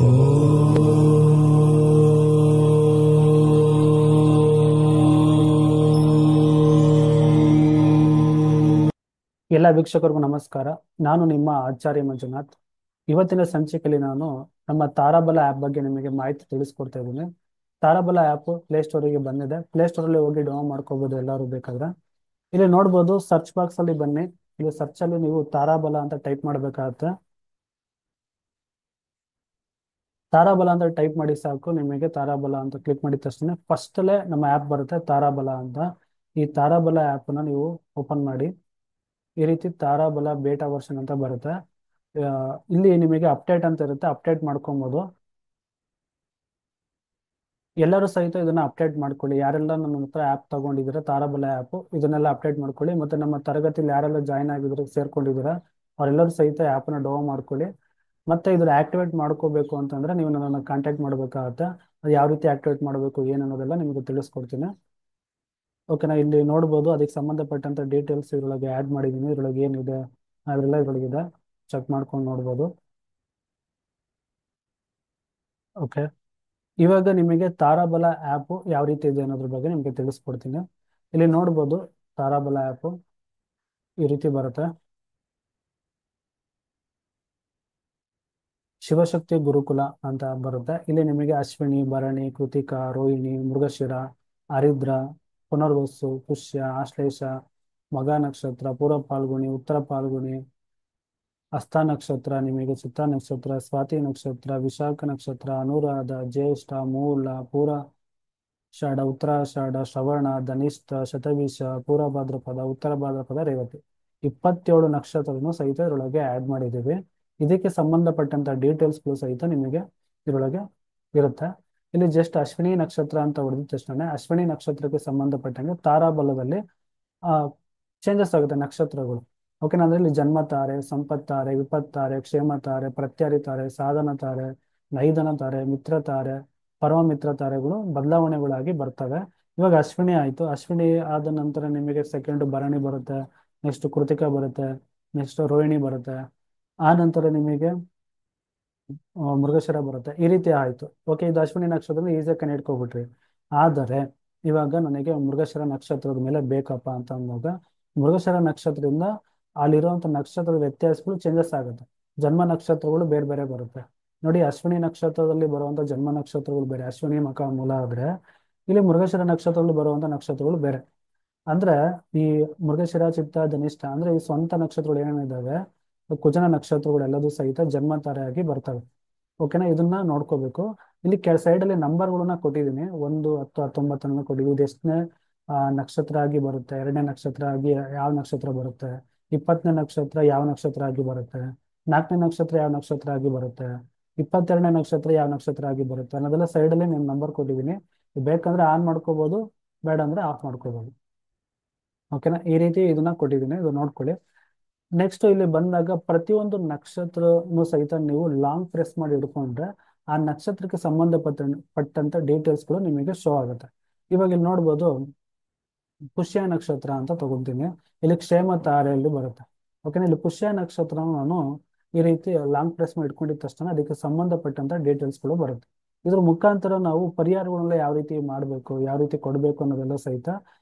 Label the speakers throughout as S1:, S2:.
S1: ಎಲ್ಲ ವೀಕ್ಷಕರಿಗೂ ನಮಸ್ಕಾರ. ನಾನು ನಿಮ್ಮ ಆಚಾರ್ಯ ಮಂಜುನಾಥ್. ಇವತ್ತಿನ ಸಂಚಿಕೆಯಲ್ಲಿ ನಾನು ನಮ್ಮ ತಾರಾಬಲ ಆ್ಯಪ್ ಬಗ್ಗೆ ನಿಮಗೆ ಮಾಹಿತಿ ತಿಳಿಸ್ಕೊಡ್ತಾ ಇದ್ದೀನಿ. ತಾರಾಬಲ ಆ್ಯಪ್ ಪ್ಲೇಸ್ಟೋರಿಗೆ ಬಂದಿದೆ. ಪ್ಲೇಸ್ಟೋರಲ್ಲಿ ಹೋಗಿ ಡೌನ್ಲೋಡ್ ಮಾಡ್ಕೋಬಹುದು ಎಲ್ಲರೂ ಬೇಕಾದ್ರೆ. ಇಲ್ಲಿ ನೋಡ್ಬೋದು, ಸರ್ಚ್ ಬಾಕ್ಸ್ ಅಲ್ಲಿ ಬನ್ನಿ. ಇಲ್ಲಿ ಸರ್ಚ್ ಅಲ್ಲಿ ನೀವು ತಾರಾಬಲ ಅಂತ ಟೈಪ್ ಮಾಡಬೇಕಾಗತ್ತೆ. ತಾರಾಬಲ ಅಂತ ಟೈಪ್ ಮಾಡಿ ಸಾಕು, ನಿಮಗೆ ತಾರಾಬಲ ಅಂತ ಕ್ಲಿಕ್ ಮಾಡಿದ ತಕ್ಷಣ ಫಸ್ಟಲ್ಲೇ ನಮ್ಮ ಆ್ಯಪ್ ಬರುತ್ತೆ ತಾರಾಬಲ ಅಂತ. ಈ ತಾರಾಬಲ ಆ್ಯಪನ್ನು ನೀವು ಓಪನ್ ಮಾಡಿ. ಈ ರೀತಿ ತಾರಾಬಲ ಬೇಟಾ ವರ್ಷನ್ ಅಂತ ಬರುತ್ತೆ. ಇಲ್ಲಿ ನಿಮಗೆ ಅಪ್ಡೇಟ್ ಅಂತ ಇರುತ್ತೆ, ಅಪ್ಡೇಟ್ ಮಾಡ್ಕೊಬೋದು. ಎಲ್ಲರೂ ಸಹಿತ ಇದನ್ನ ಅಪ್ಡೇಟ್ ಮಾಡ್ಕೊಳ್ಳಿ. ಯಾರೆಲ್ಲ ನಮ್ಮ ಹತ್ರ ಆ್ಯಪ್ ತಗೊಂಡಿದ್ದೀರಾ, ತಾರಾಬಲ ಆ್ಯಪ್, ಇದನ್ನೆಲ್ಲ ಅಪ್ಡೇಟ್ ಮಾಡ್ಕೊಳ್ಳಿ. ಮತ್ತೆ ನಮ್ಮ ತರಗತಿಯಲ್ಲಿ ಯಾರೆಲ್ಲ ಜಾಯ್ನ್ ಆಗಿದ್ರು, ಸೇರ್ಕೊಂಡಿದ್ದೀರಾ, ಅವರೆಲ್ಲರೂ ಸಹಿತ ಆ್ಯಪ್ನ ಡೌನ್ಲೋಡ್ ಮಾಡ್ಕೊಳ್ಳಿ. ಮತ್ತೆ ಇದನ್ನ ಆಕ್ಟಿವೇಟ್ ಮಾಡ್ಕೋಬೇಕು ಅಂತಂದ್ರೆ ನೀವು ನನ್ನನ್ನು ಕಾಂಟ್ಯಾಕ್ಟ್ ಮಾಡಬೇಕಾಗತ್ತೆ. ಅದು ಯಾವ ರೀತಿ ಆಕ್ಟಿವೇಟ್ ಮಾಡಬೇಕು ಏನು ಅನ್ನೋದೆಲ್ಲ ನಿಮಗೆ ತಿಳಿಸ್ಕೊಡ್ತೀನಿ. ಓಕೆನಾ? ಇಲ್ಲಿ ನೋಡ್ಬೋದು, ಅದಕ್ಕೆ ಸಂಬಂಧಪಟ್ಟಂತ ಡೀಟೇಲ್ಸ್ ಇದರೊಳಗೆ ಆ್ಯಡ್ ಮಾಡಿದ್ದೀನಿ. ಇದರೊಳಗೆ ಏನಿದೆ ಅದೆಲ್ಲ ಇದರೊಳಗಿದೆ, ಚೆಕ್ ಮಾಡ್ಕೊಂಡು ನೋಡ್ಬೋದು. ಓಕೆ, ಇವಾಗ ನಿಮಗೆ ತಾರಾಬಲ ಆ್ಯಪ್ ಯಾವ ರೀತಿ ಇದೆ ಅನ್ನೋದ್ರ ಬಗ್ಗೆ ನಿಮಗೆ ತಿಳಿಸ್ಕೊಡ್ತೀನಿ. ಇಲ್ಲಿ ನೋಡ್ಬೋದು, ತಾರಾಬಲ ಆ್ಯಪ್ ಈ ರೀತಿ ಬರುತ್ತೆ. ಶಿವಶಕ್ತಿ ಗುರುಕುಲ ಅಂತ ಬರುತ್ತೆ. ಇಲ್ಲಿ ನಿಮಗೆ ಅಶ್ವಿನಿ, ಭರಣಿ, ಕೃತಿಕಾ, ರೋಹಿಣಿ, ಮೃಗಶಿರ, ಆರಿದ್ರ, ಪುನರ್ವಸು, ಪುಷ್ಯ, ಆಶ್ಲೇಷ, ಮಗ ನಕ್ಷತ್ರ, ಪೂರ್ವ ಪಾಲ್ಗುಣಿ, ಉತ್ತರ ಪಾಲ್ಗುಣಿ, ಹಸ್ತ ನಕ್ಷತ್ರ, ನಿಮಗೆ ಚಿತ್ತ ನಕ್ಷತ್ರ, ಸ್ವಾತಿ ನಕ್ಷತ್ರ, ವಿಶಾಖ ನಕ್ಷತ್ರ, ಅನುರಾಧ, ಜ್ಯೇಷ್ಠ, ಮೂಲ, ಪೂರಾಷಾಢ, ಉತ್ತರಾಷಾಢ, ಶ್ರವಣ, ಧನಿಷ್ಠ, ಶತಭಿಷ, ಪೂರ್ವ ಭಾದ್ರಪದ, ಉತ್ತರ ಭಾದ್ರಪದ, ರೇವತಿ, 27 ನಕ್ಷತ್ರವನ್ನು ಸಹಿತ ಇದರೊಳಗೆ ಆ್ಯಡ್ ಮಾಡಿದ್ದೀವಿ. ಇದಕ್ಕೆ ಸಂಬಂಧಪಟ್ಟಂತ ಡೀಟೇಲ್ಸ್ಗಳು ಸಹಿತ ನಿಮಗೆ ಇದರೊಳಗೆ ಇರುತ್ತೆ. ಇಲ್ಲಿ ಜಸ್ಟ್ ಅಶ್ವಿನಿ ನಕ್ಷತ್ರ ಅಂತ ಹೊಡೆದ ತಕ್ಷಣ ಅಶ್ವಿನಿ ನಕ್ಷತ್ರಕ್ಕೆ ಸಂಬಂಧಪಟ್ಟಂಗೆ ತಾರಾಬಲದಲ್ಲಿ ಚೇಂಜಸ್ ಆಗುತ್ತೆ ನಕ್ಷತ್ರಗಳು. ಓಕೆನಾ? ಅಂದ್ರೆ ಇಲ್ಲಿ ಜನ್ಮ ತಾರೆ, ಸಂಪತ್ ತಾರೆ, ವಿಪತ್ ತಾರೆ, ಕ್ಷೇಮ ತಾರೆ, ಪ್ರತ್ಯರಿ ತಾರೆ, ಸಾಧನ ತಾರೆ, ನೈದನ ತಾರೆ, ಮಿತ್ರ ತಾರೆ, ಪರಮ ಮಿತ್ರ ತಾರೆಗಳು ಬದಲಾವಣೆಗಳಾಗಿ ಬರ್ತವೆ. ಇವಾಗ ಅಶ್ವಿನಿ ಆಯ್ತು. ಅಶ್ವಿನಿ ಆದ ನಂತರ ನಿಮಗೆ ಸೆಕೆಂಡ್ ಭರಣಿ ಬರುತ್ತೆ, ನೆಕ್ಸ್ಟ್ ಕೃತಿಕಾ ಬರುತ್ತೆ, ನೆಕ್ಸ್ಟ್ ರೋಹಿಣಿ ಬರುತ್ತೆ, ಆ ನಂತರ ನಿಮಗೆ ಮೃಗಶಿರ ಬರುತ್ತೆ. ಈ ರೀತಿ ಆಯ್ತು. ಓಕೆ, ಇದು ಅಶ್ವಿನಿ ನಕ್ಷತ್ರ ಈಸಿಯಾಗಿ ಕನೆಕ್ಟ್ಕೊಬಿಟ್ರಿ. ಆದರೆ ಇವಾಗ ನನಗೆ ಮೃಗಶಿರ ನಕ್ಷತ್ರದ ಮೇಲೆ ಬೇಕಪ್ಪ ಅಂತ ಅಂದಾಗ ಮೃಗಶಿರ ನಕ್ಷತ್ರದಿಂದ ಅಲ್ಲಿರುವಂಥ ನಕ್ಷತ್ರದ ವ್ಯತ್ಯಾಸಗಳು ಚೇಂಜಸ್ ಆಗುತ್ತೆ. ಜನ್ಮ ನಕ್ಷತ್ರಗಳು ಬೇರೆ ಬೇರೆ ಬರುತ್ತೆ. ನೋಡಿ, ಅಶ್ವಿನಿ ನಕ್ಷತ್ರದಲ್ಲಿ ಬರುವಂಥ ಜನ್ಮ ನಕ್ಷತ್ರಗಳು ಬೇರೆ, ಅಶ್ವಿನಿ ಮಕ ಮೂಲ ಆದ್ರೆ ಇಲ್ಲಿ ಮೃಗಶಿರ ನಕ್ಷತ್ರದಲ್ಲಿ ಬರುವಂಥ ನಕ್ಷತ್ರಗಳು ಬೇರೆ. ಅಂದ್ರೆ ಈ ಮೃಗಶಿರ, ಚಿತ್ತ, ಧನಿಷ್ಠ ಅಂದ್ರೆ ಈ ಸ್ವಂತ ನಕ್ಷತ್ರಗಳು ಏನೇನಿದಾವೆ, ಕುಜನ ನಕ್ಷತ್ರಗಳೆಲ್ಲದೂ ಸಹಿತ ಜನ್ಮ ತಾರೆಯಾಗಿ ಬರ್ತವೆ. ಓಕೆನಾ? ಇದನ್ನ ನೋಡ್ಕೋಬೇಕು. ಇಲ್ಲಿ ಸೈಡ್ ಅಲ್ಲಿ ನಂಬರ್ಗಳನ್ನ ಕೊಟ್ಟಿದ್ದೀನಿ, 1, 10, 19 ಕೊಟ್ಟಿದ್ದೀವಿ. ಇದು ಎಷ್ಟನೇ ನಕ್ಷತ್ರ ಆಗಿ ಬರುತ್ತೆ, ಎರಡನೇ ನಕ್ಷತ್ರ ಆಗಿ ಯಾವ ನಕ್ಷತ್ರ ಬರುತ್ತೆ, 20ನೇ ನಕ್ಷತ್ರ ಯಾವ ನಕ್ಷತ್ರ ಆಗಿ ಬರುತ್ತೆ, 4ನೇ ನಕ್ಷತ್ರ ಯಾವ ನಕ್ಷತ್ರ ಆಗಿ ಬರುತ್ತೆ, 22ನೇ ನಕ್ಷತ್ರ ಯಾವ ನಕ್ಷತ್ರ ಆಗಿ ಬರುತ್ತೆ ಅನ್ನೋದೆಲ್ಲ ಸೈಡ್ ಅಲ್ಲಿ నేను ನಂಬರ್ ಕೊಟ್ಟಿದ್ದೀನಿ. ಬೇಕಂದ್ರೆ ಆನ್ ಮಾಡ್ಕೋಬಹುದು, ಬೇಡ ಅಂದ್ರೆ ಆಫ್ ಮಾಡ್ಕೋಬಹುದು. ಓಕೆನಾ? ಈ ರೀತಿ ಇದನ್ನ ಕೊಟ್ಟಿದ್ದೀನಿ, ಇದು ನೋಡ್ಕೊಳ್ಳಿ. ನೆಕ್ಸ್ಟ್ ಇಲ್ಲಿ ಬಂದಾಗ ಪ್ರತಿಯೊಂದು ನಕ್ಷತ್ರನು ಸಹಿತ ನೀವು ಲಾಂಗ್ ಪ್ರೆಸ್ ಮಾಡಿ ಹಿಡ್ಕೊಂಡ್ರೆ ಆ ನಕ್ಷತ್ರಕ್ಕೆ ಪಟ್ಟಂತ ಡೀಟೇಲ್ಸ್ಗಳು ನಿಮಗೆ ಶೋ ಆಗುತ್ತೆ. ಇವಾಗ ಇಲ್ಲಿ ನೋಡ್ಬೋದು, ಪುಷ್ಯ ನಕ್ಷತ್ರ ಅಂತ ತಗೊಂತೀನಿ. ಇಲ್ಲಿ ಕ್ಷೇಮ ತಾರೆಯಲ್ಲಿ ಬರುತ್ತೆ. ಓಕೆನಾ? ಇಲ್ಲಿ ಪುಷ್ಯ ನಕ್ಷತ್ರ ನಾನು ಈ ರೀತಿ ಲಾಂಗ್ ಪ್ರೆಸ್ ಮಾಡಿ ಇಟ್ಕೊಂಡಿದ ತಕ್ಷಣ ಅದಕ್ಕೆ ಸಂಬಂಧಪಟ್ಟಂತ ಡೀಟೇಲ್ಸ್ಗಳು ಬರುತ್ತೆ. ಇದ್ರ ಮುಖಾಂತರ ನಾವು ಪರಿಹಾರಗಳನ್ನ ಯಾವ ರೀತಿ ಮಾಡಬೇಕು, ಯಾವ ರೀತಿ ಕೊಡಬೇಕು ಅನ್ನೋದೆಲ್ಲ ಸಹಿತ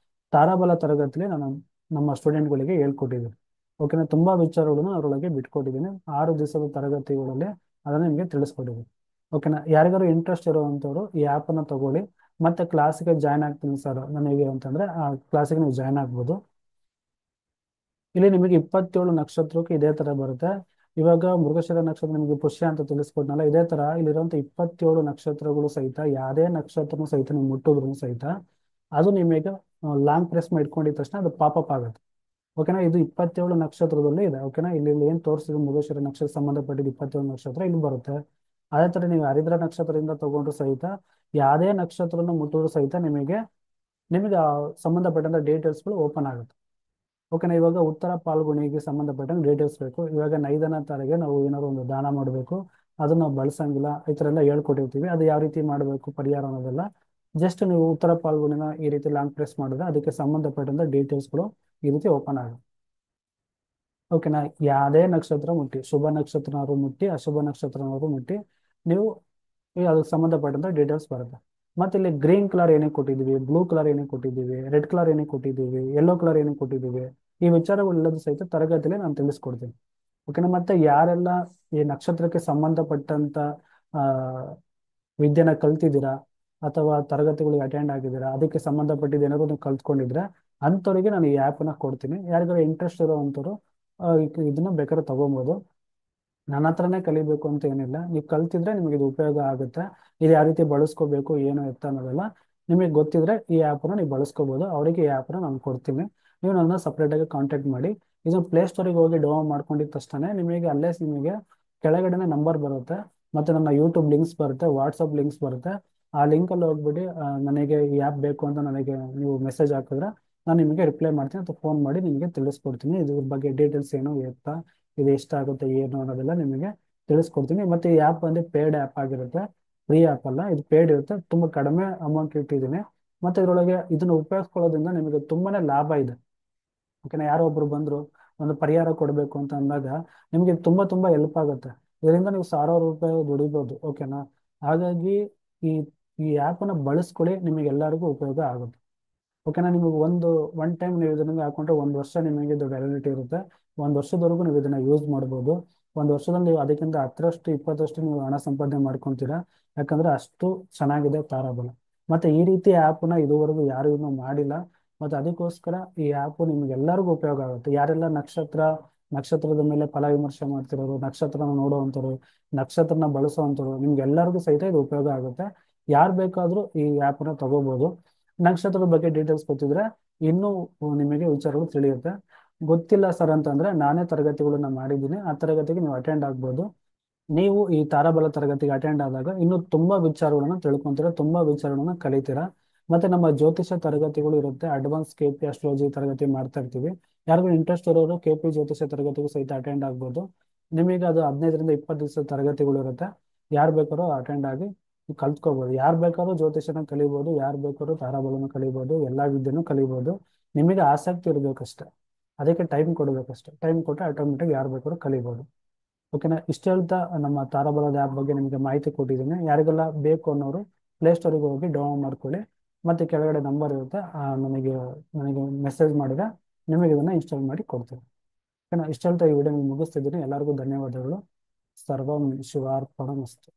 S1: ತಾರಾಬಲ ತರಗತಿಲಿ ನಾನು ನಮ್ಮ ಸ್ಟೂಡೆಂಟ್ಗಳಿಗೆ ಹೇಳ್ಕೊಟ್ಟಿದ್ದೀನಿ. ಓಕೆನಾ? ತುಂಬಾ ವಿಚಾರಗಳನ್ನು ಅವರೊಳಗೆ ಬಿಟ್ಕೊಟ್ಟಿದ್ದೀನಿ. 6 ದಿವಸದ ತರಗತಿಗಳಲ್ಲಿ ಅದನ್ನ ನಿಮಗೆ ತಿಳಿಸ್ಕೊಟ್ಟಿದ್ದೀನಿ. ಓಕೆನಾ? ಯಾರಿಗಾರು ಇಂಟ್ರೆಸ್ಟ್ ಇರುವಂತವ್ರು ಈ ಆ್ಯಪನ್ನು ತಗೊಳ್ಳಿ. ಮತ್ತೆ ಕ್ಲಾಸಿಗೆ ಜಾಯ್ನ್ ಆಗ್ತೀನಿ ಸರ್ ನನಗೆ ಅಂತಂದ್ರೆ ಆ ಕ್ಲಾಸಿಗೆ ನೀವು ಜಾಯ್ನ್ ಆಗ್ಬೋದು. ಇಲ್ಲಿ ನಿಮಗೆ 27 ನಕ್ಷತ್ರಕ್ಕೆ ಇದೇ ತರ ಬರುತ್ತೆ. ಇವಾಗ ಮೃಗಶಿರ ನಕ್ಷತ್ರ ನಿಮಗೆ ಪುಷ್ಯ ಅಂತ ತಿಳಿಸ್ಕೊಟ್ನಲ್ಲ, ಇದೇ ತರ ಇಲ್ಲಿರುವಂತ 27 ನಕ್ಷತ್ರಗಳು ಸಹಿತ ಯಾವುದೇ ನಕ್ಷತ್ರನು ಸಹಿತ ನೀವು ಮುಟ್ಟಿದ್ರು ಸಹಿತ ಅದು ನಿಮಗೆ ಲಾಂಗ್ ಪ್ರೆಸ್ ಮಾಡಿ ಇಟ್ಕೊಂಡಿದ ತಕ್ಷಣ ಅದು ಪಾಪಪ್ ಆಗುತ್ತೆ. ಓಕೆನಾ? ಇದು 27 ನಕ್ಷತ್ರದಲ್ಲಿ ಇದೆ. ಓಕೆನಾ? ಇಲ್ಲಿ ಏನ್ ತೋರಿಸಿದ್ರು ಮೃಗಶಿರ ನಕ್ಷತ್ರ ಸಂಬಂಧಪಟ್ಟಿದ್ದು 27 ನಕ್ಷತ್ರ ಇಲ್ಲಿ ಬರುತ್ತೆ. ಅದೇ ತರ ನೀವು ಹರಿದ್ರ ನಕ್ಷತ್ರದಿಂದ ತಗೊಂಡ್ರು ಸಹಿತ ಯಾವುದೇ ನಕ್ಷತ್ರವನ್ನು ಮುಟ್ಟಿದ್ರು ಸಹಿತ ನಿಮಗೆ ನಿಮಗೆ ಸಂಬಂಧಪಟ್ಟಂತ ಡೀಟೇಲ್ಸ್ಗಳು ಓಪನ್ ಆಗುತ್ತೆ. ಓಕೆನಾ? ಇವಾಗ ಉತ್ತರ ಪಾಲ್ಗುಣಿಗೆ ಸಂಬಂಧಪಟ್ಟಂಗೆ ಡೀಟೇಲ್ಸ್ ಬೇಕು. ಇವಾಗ ನೈದನ ತಾರೆಗೆ ನಾವು ಏನಾದ್ರು ಒಂದು ದಾನ ಮಾಡಬೇಕು, ಅದನ್ನ ನಾವು ಬಳಸಂಗಿಲ್ಲ, ಈ ಥರ ಎಲ್ಲ ಹೇಳ್ಕೊಟ್ಟಿರ್ತೀವಿ. ಅದು ಯಾವ ರೀತಿ ಮಾಡಬೇಕು ಪರಿಹಾರ ಅನ್ನೋದೆಲ್ಲ ಜಸ್ಟ್ ನೀವು ಉತ್ತರ ಪಾಲ್ಗುಣಿನ ಈ ರೀತಿ ಲಾಂಗ್ ಪ್ರೆಸ್ ಮಾಡಿದ್ರೆ ಅದಕ್ಕೆ ಸಂಬಂಧಪಟ್ಟಂತ ಡೀಟೇಲ್ಸ್ಗಳು ಈ ರೀತಿ ಓಪನ್ ಆಗುತ್ತೆ. ಓಕೆನಾ? ಯಾವುದೇ ನಕ್ಷತ್ರ ಮುಟ್ಟಿ, ಶುಭ ನಕ್ಷತ್ರನವರು ಮುಟ್ಟಿ, ಅಶುಭ ನಕ್ಷತ್ರನವರು ಮುಟ್ಟಿ ನೀವು ಈಗ ಅದಕ್ಕೆ ಸಂಬಂಧಪಟ್ಟಂತ ಡೀಟೇಲ್ಸ್ ಬರುತ್ತೆ. ಮತ್ತೆ ಇಲ್ಲಿ ಗ್ರೀನ್ ಕಲರ್ ಏನೇ ಕೊಟ್ಟಿದ್ದೀವಿ, ಬ್ಲೂ ಕಲರ್ ಏನೇ ಕೊಟ್ಟಿದ್ದೀವಿ, ರೆಡ್ ಕಲರ್ ಏನೇ ಕೊಟ್ಟಿದ್ದೀವಿ, ಯೆಲ್ಲೋ ಕಲರ್ ಏನೇ ಕೊಟ್ಟಿದ್ದೀವಿ, ಈ ವಿಚಾರಗಳೆಲ್ಲದೂ ಸಹಿತ ತರಗತಿಯಲ್ಲಿ ನಾನು ತಿಳಿಸ್ಕೊಡ್ತೀನಿ. ಓಕೆನಾ. ಮತ್ತೆ ಯಾರೆಲ್ಲ ಈ ನಕ್ಷತ್ರಕ್ಕೆ ಸಂಬಂಧಪಟ್ಟಂತ ಆ ವಿದ್ಯೆನ ಕಲ್ತಿದ್ದೀರಾ ಅಥವಾ ತರಗತಿಗಳಿಗೆ ಅಟೆಂಡ್ ಆಗಿದ್ದೀರಾ, ಅದಕ್ಕೆ ಸಂಬಂಧಪಟ್ಟಿದ್ದು ಏನಾದ್ರು ನೀವು ಕಲ್ತ್ಕೊಂಡಿದ್ರೆ ಅಂಥವ್ರಿಗೆ ನಾನು ಈ ಆ್ಯಪನ್ನ ಕೊಡ್ತೀನಿ. ಯಾರಿಗಾರು ಇಂಟ್ರೆಸ್ಟ್ ಇರೋವಂಥವ್ರು ಇದನ್ನ ಬೇಕಾದ್ರೆ ತಗೊಬೋದು. ನನ್ನ ಹತ್ರನೇ ಕಲಿಬೇಕು ಅಂತ ಏನಿಲ್ಲ, ನೀವು ಕಲ್ತಿದ್ರೆ ನಿಮಗೆ ಇದು ಉಪಯೋಗ ಆಗುತ್ತೆ. ಇದು ಯಾವ ರೀತಿ ಬಳಸ್ಕೋಬೇಕು ಏನು ಎತ್ತ ಅನ್ನೋದೆಲ್ಲ ನಿಮಗೆ ಗೊತ್ತಿದ್ರೆ ಈ ಆ್ಯಪನ್ನು ನೀವು ಬಳಸ್ಕೋಬೋದು. ಅವರಿಗೆ ಈ ಆ್ಯಪನ್ನ ನಾನು ಕೊಡ್ತೀನಿ. ನೀವು ನನ್ನ ಸಪ್ರೇಟಾಗಿ ಕಾಂಟ್ಯಾಕ್ಟ್ ಮಾಡಿ. ಇದನ್ನು ಪ್ಲೇಸ್ಟೋರಿಗೆ ಹೋಗಿ ಡೌನ್ಲೋಡ್ ಮಾಡ್ಕೊಂಡಿದ್ದ ತಕ್ಷಣ ನಿಮಗೆ ಅಲ್ಲೇ ನಿಮಗೆ ಕೆಳಗಡೆನೆ ನಂಬರ್ ಬರುತ್ತೆ, ಮತ್ತು ನನ್ನ ಯೂಟ್ಯೂಬ್ ಲಿಂಕ್ಸ್ ಬರುತ್ತೆ, ವಾಟ್ಸಪ್ ಲಿಂಕ್ಸ್ ಬರುತ್ತೆ. ಆ ಲಿಂಕಲ್ಲಿ ಹೋಗ್ಬಿಟ್ಟು ನನಗೆ ಈ ಆ್ಯಪ್ ಬೇಕು ಅಂತ ನನಗೆ ನೀವು ಮೆಸೇಜ್ ಹಾಕಿದ್ರೆ ನಾನು ನಿಮಗೆ ರಿಪ್ಲೈ ಮಾಡ್ತೀನಿ ಅಥವಾ ಫೋನ್ ಮಾಡಿ ನಿಮಗೆ ತಿಳಿಸ್ಕೊಡ್ತೀನಿ. ಇದ್ರ ಬಗ್ಗೆ ಡೀಟೇಲ್ಸ್ ಏನು ಎತ್ತ, ಇದು ಎಷ್ಟಾಗುತ್ತೆ ಏನು ಅನ್ನೋದೆಲ್ಲ ನಿಮಗೆ ತಿಳಿಸ್ಕೊಡ್ತೀನಿ. ಮತ್ತೆ ಈ ಆ್ಯಪ್ ಬಂದು ಪೇಯ್ಡ್ ಆ್ಯಪ್ ಆಗಿರುತ್ತೆ, ಫ್ರೀ ಆ್ಯಪ್ ಅಲ್ಲ, ಇದು ಪೇಯ್ಡ್ ಇರುತ್ತೆ. ತುಂಬ ಕಡಿಮೆ ಅಮೌಂಟ್ ಇಟ್ಟಿದ್ದೀನಿ. ಮತ್ತೆ ಇದರೊಳಗೆ ಇದನ್ನು ಉಪಯೋಗಿಸ್ಕೊಳ್ಳೋದ್ರಿಂದ ನಿಮಗೆ ತುಂಬಾನೇ ಲಾಭ ಇದೆ. ಓಕೆನಾ. ಯಾರೋ ಒಬ್ರು ಬಂದ್ರು ಒಂದು ಪರಿಹಾರ ಕೊಡಬೇಕು ಅಂತ ಅಂದಾಗ ನಿಮಗೆ ತುಂಬಾ ತುಂಬಾ ಹೆಲ್ಪ್ ಆಗುತ್ತೆ. ಇದರಿಂದ ನೀವು ಸಾವಿರಾರು ರೂಪಾಯಿ ದುಡಿಬೋದು. ಓಕೆನಾ. ಹಾಗಾಗಿ ಈ ಈ ಆ್ಯಪನ್ನು ಬಳಸ್ಕೊಳ್ಳಿ, ನಿಮಗೆ ಎಲ್ಲರಿಗೂ ಉಪಯೋಗ ಆಗುತ್ತೆ. ಓಕೆನಾ. ನಿಮಗೆ ಒನ್ ಟೈಮ್ ನೀವು ಇದನ್ನ ಹಾಕೊಂಡ್ರೆ 1 ವರ್ಷ ನಿಮಗೆ ಇದು ವ್ಯಾಲಿಡಿಟಿ ಇರುತ್ತೆ. 1 ವರ್ಷದವರೆಗೂ ನೀವು ಇದನ್ನ ಯೂಸ್ ಮಾಡ್ಬೋದು. 1 ವರ್ಷದಲ್ಲಿ ನೀವು ಅದಕ್ಕಿಂತ 10ರಷ್ಟು 20ರಷ್ಟು ನೀವು ಹಣ ಸಂಪಾದನೆ ಮಾಡ್ಕೊತೀರಾ. ಯಾಕಂದ್ರೆ ಅಷ್ಟು ಚೆನ್ನಾಗಿದೆ ತಾರಾಬಲ. ಮತ್ತೆ ಈ ರೀತಿ ಆ್ಯಪ್ನ ಇದುವರೆಗೂ ಯಾರು ಇನ್ನೂ ಮಾಡಿಲ್ಲ. ಮತ್ತೆ ಅದಕ್ಕೋಸ್ಕರ ಈ ಆ್ಯಪು ನಿಮ್ಗೆಲ್ಲರಿಗೂ ಉಪಯೋಗ ಆಗುತ್ತೆ. ಯಾರೆಲ್ಲ ನಕ್ಷತ್ರದ ಮೇಲೆ ಫಲ ವಿಮರ್ಶೆ ಮಾಡ್ತಿರೋರು, ನಕ್ಷತ್ರನ ನೋಡುವಂಥವ್ರು, ನಕ್ಷತ್ರನ ಬಳಸುವಂಥವ್ರು, ನಿಮ್ಗೆಲ್ಲರಿಗೂ ಸಹಿತ ಇದು ಉಪಯೋಗ ಆಗುತ್ತೆ. ಯಾರು ಬೇಕಾದರೂ ಈ ಆ್ಯಪನ್ನ ತಗೋಬಹುದು. ನಕ್ಷತ್ರದ ಬಗ್ಗೆ ಡೀಟೇಲ್ಸ್ ಗೊತ್ತಿದ್ರೆ ಇನ್ನೂ ನಿಮಗೆ ವಿಚಾರಗಳು ತಿಳಿಯುತ್ತೆ. ಗೊತ್ತಿಲ್ಲ ಸರ್ ಅಂತಂದ್ರೆ ನಾನೇ ತರಗತಿಗಳನ್ನ ಮಾಡಿದ್ದೀನಿ, ಆ ತರಗತಿಗೆ ನೀವು ಅಟೆಂಡ್ ಆಗ್ಬೋದು. ನೀವು ಈ ತಾರಾಬಲ ತರಗತಿಗೆ ಅಟೆಂಡ್ ಆದಾಗ ಇನ್ನೂ ತುಂಬಾ ವಿಚಾರಗಳನ್ನ ತಿಳ್ಕೊಂತೀರಾ, ತುಂಬಾ ವಿಚಾರಗಳನ್ನ ಕಲಿತೀರಾ. ಮತ್ತೆ ನಮ್ಮ ಜ್ಯೋತಿಷ ತರಗತಿಗಳು ಇರುತ್ತೆ, ಅಡ್ವಾನ್ಸ್ KP ಅಸ್ಟ್ರಾಲಜಿ ತರಗತಿ ಮಾಡ್ತಾ ಇರ್ತೀವಿ. ಯಾರಿಗೂ ಇಂಟ್ರೆಸ್ಟ್ ಇರೋರು KP ಜ್ಯೋತಿಷ ತರಗತಿಗೂ ಸಹಿತ ಅಟೆಂಡ್ ಆಗ್ಬೋದು. ನಿಮಗೆ ಅದು 15ರಿಂದ 20 ದಿವಸ ತರಗತಿಗಳು ಇರುತ್ತೆ. ಯಾರು ಬೇಕಾದ್ರೂ ಅಟೆಂಡ್ ಆಗಿ ಕಲ್ತ್ಕೋಬಹುದು. ಯಾರು ಬೇಕಾದ್ರೂ ಜ್ಯೋತಿಷನ ಕಲಿಬೋದು, ಯಾರು ಬೇಕಾದ್ರೂ ತಾರಾಬಲನ ಕಲಿಬೋದು, ಎಲ್ಲಾ ವಿದ್ಯೆನೂ ಕಲಿಬೋದು. ನಿಮಗೆ ಆಸಕ್ತಿ ಇರಬೇಕಷ್ಟೆ, ಅದಕ್ಕೆ ಟೈಮ್ ಕೊಡಬೇಕಷ್ಟೆ. ಟೈಮ್ ಕೊಟ್ಟರೆ ಆಟೋಮೆಟಿಕ್ ಯಾರು ಬೇಕಾದ್ರೂ ಕಲಿಬೋದು. ಓಕೆನಾ. ಇಷ್ಟ ಹೇಳ್ತಾ ನಮ್ಮ ತಾರಾಬಲದ ಆ್ಯಪ್ ಬಗ್ಗೆ ನಿಮಗೆ ಮಾಹಿತಿ ಕೊಟ್ಟಿದ್ದೀನಿ. ಯಾರಿಗೆಲ್ಲ ಬೇಕು ಅನ್ನೋರು ಪ್ಲೇಸ್ಟೋರಿಗೆ ಹೋಗಿ ಡೌನ್ಲೋಡ್ ಮಾಡ್ಕೊಳ್ಳಿ. ಮತ್ತೆ ಕೆಳಗಡೆ ನಂಬರ್ ಇರುತ್ತೆ, ನನಗೆ ನನಗೆ ಮೆಸೇಜ್ ಮಾಡಿದ್ರೆ ನಿಮಗೆ ಇದನ್ನ ಇನ್ಸ್ಟಾಲ್ ಮಾಡಿ ಕೊಡ್ತೀನಿ. ಓಕೆನಾ. ಇಷ್ಟ ಹೇಳ್ತಾ ಈ ವಿಡಿಯೋ ಮುಗಿಸ್ತಿದ್ದೀನಿ. ಎಲ್ಲರಿಗೂ ಧನ್ಯವಾದಗಳು. ಸರ್ವಂ ಶಿವಾರ್ಪಣಮಸ್ತು.